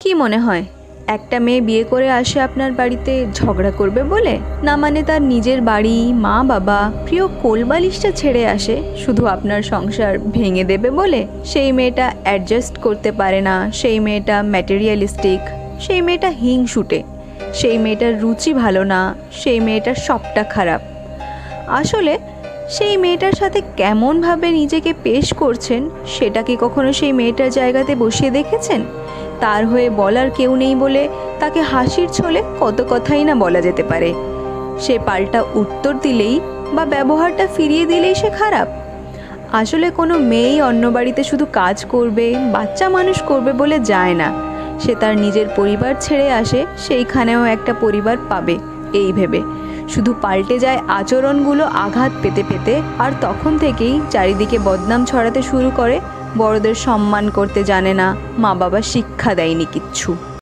কি মনে হয় একটা মেয়ে বিয়ে করে আসে আপনার বাড়িতে ঝগড়া করবে বলে? না মানে তার নিজের বাড়ি, মা বাবা, প্রিয় কোলবালিশটা ছেড়ে আসে শুধু আপনার সংসার ভেঙে দেবে বলে? সেই মেয়েটা অ্যাডজাস্ট করতে পারে না, সেই মেয়েটা ম্যাটেরিয়ালিস্টিক, সেই মেয়েটা হিংসুটে, সেই মেয়েটার রুচি ভালো না, সেই মেয়েটার সবটা খারাপ। আসলে সেই মেয়েটার সাথে কেমনভাবে নিজেকে পেশ করছেন সেটা কি কখনো সেই মেয়েটার জায়গাতে বসিয়ে দেখেছেন? তার হয়ে বলার কেউ নেই বলে তাকে হাসির ছলে কত কথাই না বলা যেতে পারে। সে পাল্টা উত্তর দিলেই বা ব্যবহারটা ফিরিয়ে দিলেই সে খারাপ। আসলে কোনো মেয়েই অন্য বাড়িতে শুধু কাজ করবে, বাচ্চা মানুষ করবে বলে যায় না। সে তার নিজের পরিবার ছেড়ে আসে সেইখানেও একটা পরিবার পাবে এই ভেবে। শুধু পাল্টে যায় আচরণগুলো আঘাত পেতে পেতে, আর তখন থেকেই চারিদিকে বদনাম ছড়াতে শুরু করে। বড়দের সম্মান করতে জানে না, মা বাবা শিক্ষা দেয়নি কিচ্ছু।